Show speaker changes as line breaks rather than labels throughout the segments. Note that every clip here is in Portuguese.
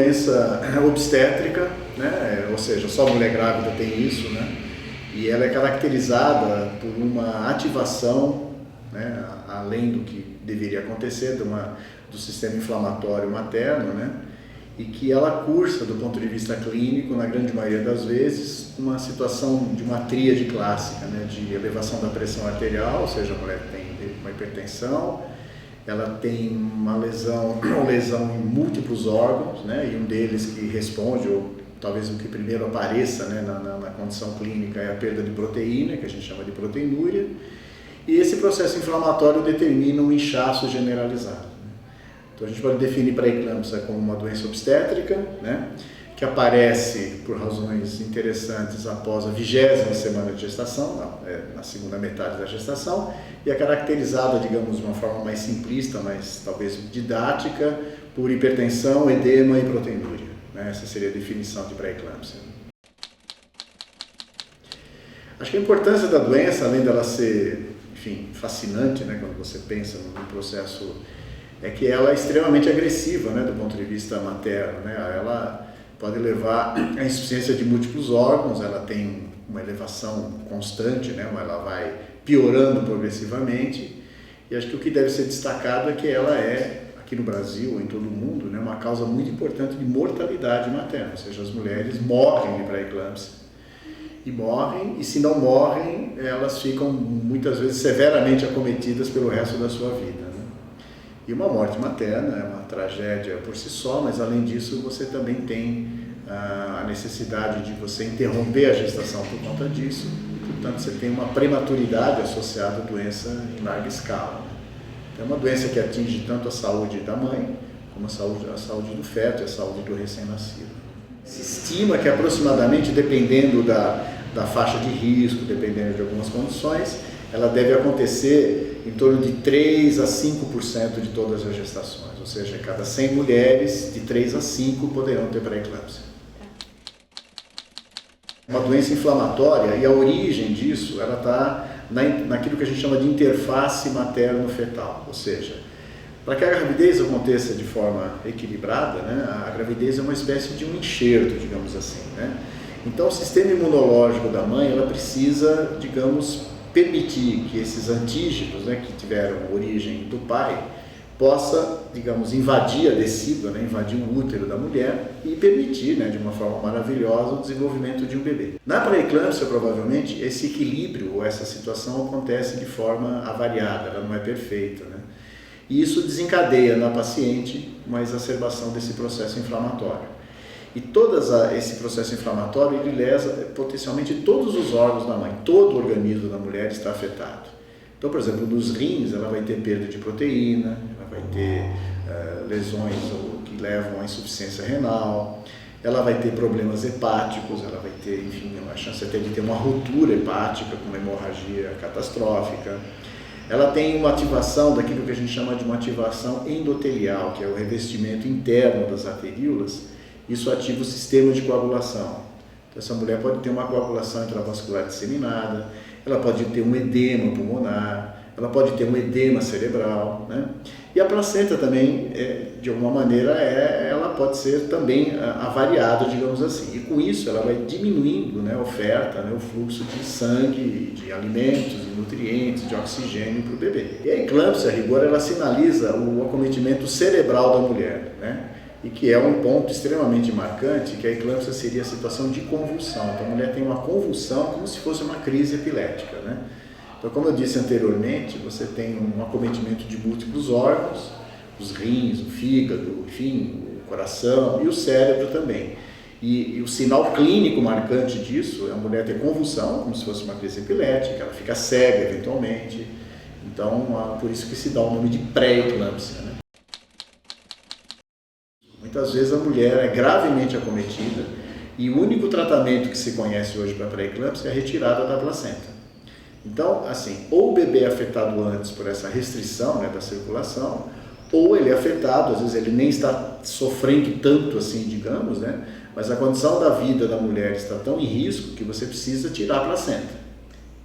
doença obstétrica, né? Ou seja, só mulher grávida tem isso, né? E ela é caracterizada por uma ativação, né, além do que deveria acontecer, do sistema inflamatório materno, né? E que ela cursa, do ponto de vista clínico, na grande maioria das vezes, uma situação de uma tríade clássica, né? De elevação da pressão arterial, ou seja, a mulher tem uma hipertensão, ela tem uma lesão em múltiplos órgãos, né? E um deles que responde, ou talvez o que primeiro apareça, né, na condição clínica, é a perda de proteína, que a gente chama de proteinúria, e esse processo inflamatório determina um inchaço generalizado. Então a gente pode definir pré-eclâmpsia como uma doença obstétrica, né, que aparece por razões interessantes após a 20ª semana de gestação, na segunda metade da gestação, e é caracterizada, digamos, de uma forma mais simplista, mas talvez didática, por hipertensão, edema e proteinúria. Essa seria a definição de pré-eclâmpsia. Acho que a importância da doença, além dela ser, enfim, fascinante, né, quando você pensa no processo, é que ela é extremamente agressiva, né, do ponto de vista materno, né? Ela pode levar à insuficiência de múltiplos órgãos, ela tem uma elevação constante, né, ela vai piorando progressivamente, e acho que o que deve ser destacado é que ela é, aqui no Brasil, em todo o mundo, né, uma causa muito importante de mortalidade materna, ou seja, as mulheres morrem de pré-eclâmpsia. E se não morrem, elas ficam muitas vezes severamente acometidas pelo resto da sua vida, né? E uma morte materna é uma tragédia por si só, mas além disso você também tem a necessidade de você interromper a gestação por conta disso, e, portanto você tem uma prematuridade associada à doença em larga escala. É uma doença que atinge tanto a saúde da mãe, como a saúde do feto e a saúde do recém-nascido. Se estima que aproximadamente, dependendo da faixa de risco, dependendo de algumas condições, ela deve acontecer em torno de 3 a 5% de todas as gestações, ou seja, cada 100 mulheres, de 3 a 5 poderão ter pré-eclâmpsia. Uma doença inflamatória, e a origem disso, ela está naquilo que a gente chama de interface materno-fetal, ou seja, para que a gravidez aconteça de forma equilibrada, né, a gravidez é uma espécie de um enxerto, digamos assim, né? Então o sistema imunológico da mãe, ela precisa, digamos, permitir que esses antígenos, né, que tiveram origem do pai, possa, digamos, invadir a descida, né, invadir o útero da mulher e permitir, né, de uma forma maravilhosa, o desenvolvimento de um bebê. Na pré-eclâmpsia, provavelmente, esse equilíbrio ou essa situação acontece de forma avariada, ela não é perfeita, né? E isso desencadeia na paciente uma exacerbação desse processo inflamatório. E esse processo inflamatório, ele lesa potencialmente todos os órgãos da mãe, todo o organismo da mulher está afetado. Então, por exemplo, nos rins, ela vai ter perda de proteína, ela vai ter lesões que levam à insuficiência renal, ela vai ter problemas hepáticos, ela vai ter, enfim, a chance até de ter uma ruptura hepática com uma hemorragia catastrófica. Ela tem uma ativação daquilo que a gente chama de uma ativação endotelial, que é o revestimento interno das arteríolas. Isso ativa o sistema de coagulação. Então, essa mulher pode ter uma coagulação intravascular disseminada, ela pode ter um edema pulmonar, ela pode ter um edema cerebral, né? E a placenta também, de alguma maneira, ela pode ser também avariada, digamos assim. E com isso ela vai diminuindo, né, a oferta, né, o fluxo de sangue, de alimentos, de nutrientes, de oxigênio para o bebê. E a eclâmpsia, a rigor, ela sinaliza o acometimento cerebral da mulher, né? E que é um ponto extremamente marcante, que a eclâmpsia seria a situação de convulsão. Então a mulher tem uma convulsão como se fosse uma crise epilética, né? Então, como eu disse anteriormente, você tem um acometimento de múltiplos órgãos, os rins, o fígado, enfim, o coração e o cérebro também. E o sinal clínico marcante disso é a mulher ter convulsão, como se fosse uma crise epilética, ela fica cega eventualmente. Então, por isso que se dá o nome de pré-eclâmpsia, né? Muitas vezes a mulher é gravemente acometida e o único tratamento que se conhece hoje para pré-eclâmpsia é a retirada da placenta. Então, assim, ou o bebê é afetado antes por essa restrição, né, da circulação, ou ele é afetado, às vezes ele nem está sofrendo tanto assim, digamos, né, mas a condição da vida da mulher está tão em risco que você precisa tirar a placenta.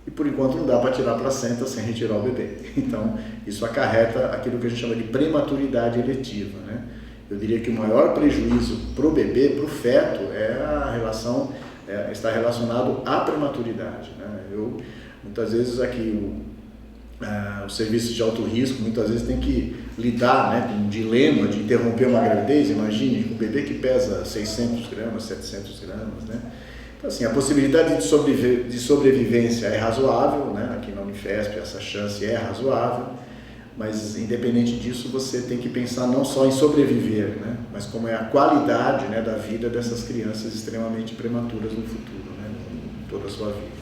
E por enquanto não dá para tirar a placenta sem retirar o bebê. Então, isso acarreta aquilo que a gente chama de prematuridade eletiva, né? Eu diria que o maior prejuízo para o bebê, para o feto, está relacionado à prematuridade, né? Muitas vezes aqui o serviço de alto risco muitas vezes tem que lidar, né, com um dilema de interromper uma gravidez. Imagine um bebê que pesa 600 gramas, 700 gramas, né? Então, assim, a possibilidade de sobrevivência é razoável, né? Aqui na Unifesp essa chance é razoável, mas independente disso você tem que pensar não só em sobreviver, né? Mas como é a qualidade, né, da vida dessas crianças extremamente prematuras no futuro, né? Em toda a sua vida.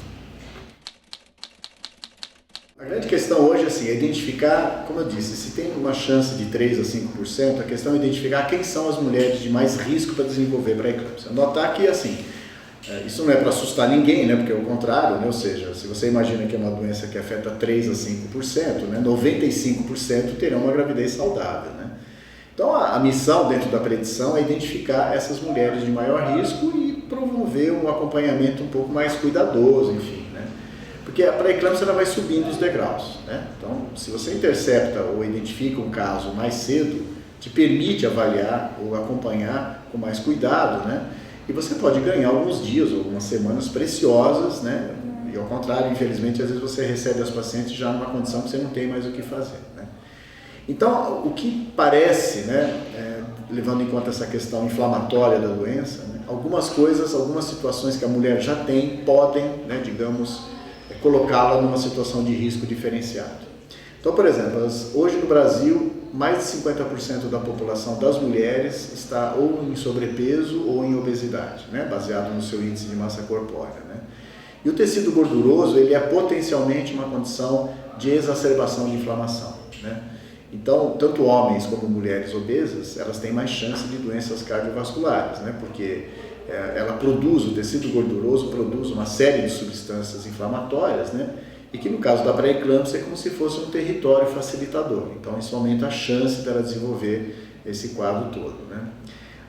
A grande questão hoje assim, é identificar, como eu disse, se tem uma chance de 3 a 5%, a questão é identificar quem são as mulheres de mais risco para desenvolver pré-eclâmpsia. Notar que assim, isso não é para assustar ninguém, né? Porque é o contrário, né? Ou seja, se você imagina que é uma doença que afeta 3 a 5%, né? 95% terão uma gravidez saudável, né? Então a missão dentro da predição é identificar essas mulheres de maior risco e promover um acompanhamento um pouco mais cuidadoso, enfim, né? Porque a pré-eclâmpsia ela vai subindo os degraus, né? Então, se você intercepta ou identifica um caso mais cedo, te permite avaliar ou acompanhar com mais cuidado, né? E você pode ganhar alguns dias ou algumas semanas preciosas, né? E ao contrário, infelizmente, às vezes você recebe as pacientes já numa condição que você não tem mais o que fazer, né? Então, o que parece, né, levando em conta essa questão inflamatória da doença, né, algumas situações que a mulher já tem, podem, né, digamos, colocá-la numa situação de risco diferenciado. Então, por exemplo, hoje no Brasil, mais de 50% da população das mulheres está ou em sobrepeso ou em obesidade, né, baseado no seu índice de massa corpórea, né? E o tecido gorduroso, ele é potencialmente uma condição de exacerbação de inflamação, né? Então, tanto homens como mulheres obesas, elas têm mais chance de doenças cardiovasculares, né? Porque o tecido gorduroso produz uma série de substâncias inflamatórias, né? E que no caso da pré-eclâmpsia é como se fosse um território facilitador. Então isso aumenta a chance dela desenvolver esse quadro todo, né?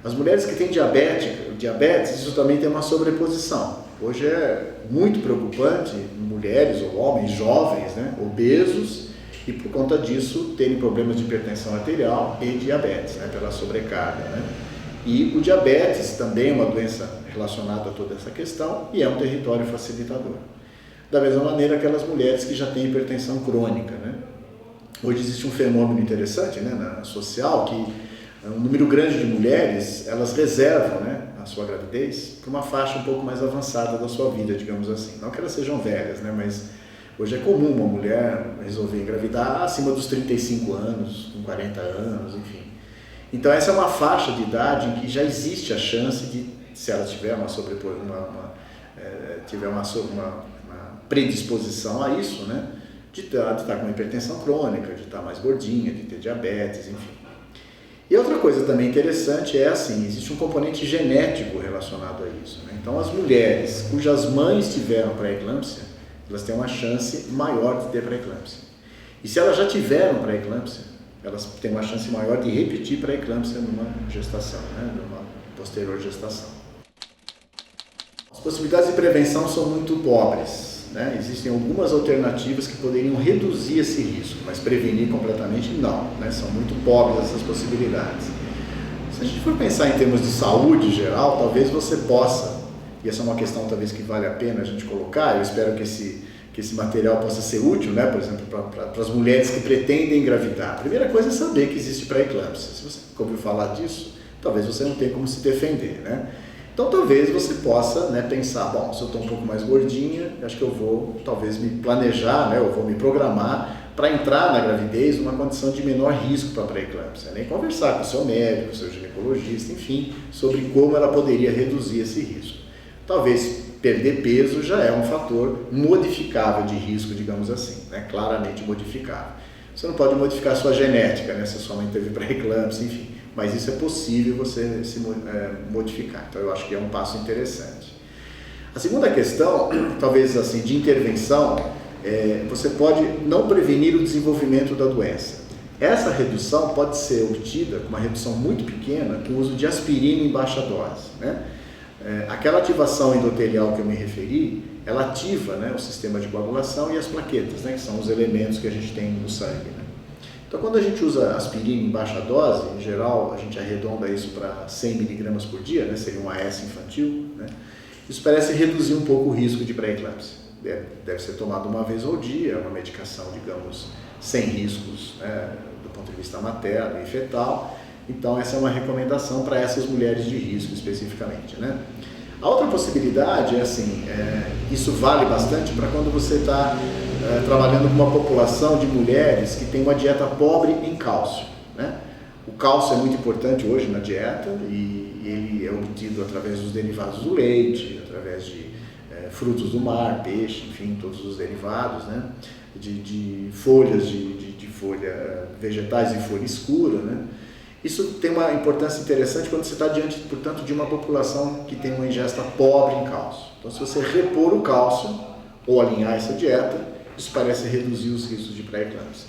As mulheres que têm diabetes, isso também tem uma sobreposição. Hoje é muito preocupante mulheres ou homens jovens, né, obesos, e por conta disso terem problemas de hipertensão arterial e diabetes, né, pela sobrecarga, né? E o diabetes também é uma doença relacionada a toda essa questão e é um território facilitador. Da mesma maneira aquelas mulheres que já têm hipertensão crônica, né? Hoje existe um fenômeno interessante, né, social, que um número grande de mulheres, elas reservam, né, a sua gravidez para uma faixa um pouco mais avançada da sua vida, digamos assim. Não que elas sejam velhas, né, mas hoje é comum uma mulher resolver engravidar acima dos 35 anos, com 40 anos, enfim. Então essa é uma faixa de idade em que já existe a chance de, se ela tiver uma predisposição a isso, né, de estar com hipertensão crônica, de estar mais gordinha, de ter diabetes, enfim. E outra coisa também interessante é assim, existe um componente genético relacionado a isso, né? Então as mulheres cujas mães tiveram pré-eclâmpsia, elas têm uma chance maior de ter pré-eclâmpsia. E se elas já tiveram pré-eclâmpsia, elas têm uma chance maior de repetir pré-eclâmpsia numa gestação, né, numa posterior gestação. As possibilidades de prevenção são muito pobres, né? Existem algumas alternativas que poderiam reduzir esse risco, mas prevenir completamente não, né? São muito pobres essas possibilidades. Se a gente for pensar em termos de saúde geral, talvez você possa, e essa é uma questão talvez que vale a pena a gente colocar, eu espero que esse material possa ser útil, né? Por exemplo, para as mulheres que pretendem engravidar. A primeira coisa é saber que existe pré-eclâmpsia. Se você nunca ouviu falar disso, talvez você não tenha como se defender, né? Então talvez você possa, né, pensar, bom, se eu estou um pouco mais gordinha, acho que eu vou talvez me planejar, né, eu vou me programar para entrar na gravidez numa condição de menor risco para a pré-eclâmpsia, né, e conversar com o seu médico, com o seu ginecologista, enfim, sobre como ela poderia reduzir esse risco. Talvez perder peso já é um fator modificável de risco, digamos assim, né, claramente modificável. Você não pode modificar a sua genética, né, se a sua mãe teve pré-eclâmpsia, enfim. Mas isso é possível você se modificar. Então eu acho que é um passo interessante. A segunda questão, talvez assim, de intervenção, você pode não prevenir o desenvolvimento da doença. Essa redução pode ser obtida com uma redução muito pequena com o uso de aspirina em baixa dose, né? Aquela ativação endotelial que eu me referi, ela ativa, né, o sistema de coagulação e as plaquetas, né, que são os elementos que a gente tem no sangue, né? Então, quando a gente usa aspirina em baixa dose, em geral, a gente arredonda isso para 100 miligramas por dia, né? Seria um AS infantil, né? Isso parece reduzir um pouco o risco de pré-eclâmpsia. Deve ser tomado uma vez ao dia, é uma medicação, digamos, sem riscos, né, do ponto de vista materno e fetal. Então, essa é uma recomendação para essas mulheres de risco especificamente, né? A outra possibilidade é assim, isso vale bastante para quando você está trabalhando com uma população de mulheres que tem uma dieta pobre em cálcio, né? O cálcio é muito importante hoje na dieta e ele é obtido através dos derivados do leite, através de frutos do mar, peixe, enfim, todos os derivados, né? De folhas de folha, vegetais de folha escura, né? Isso tem uma importância interessante quando você está diante, portanto, de uma população que tem uma ingesta pobre em cálcio. Então, se você repor o cálcio ou alinhar essa dieta, isso parece reduzir os riscos de pré-eclâmpsia.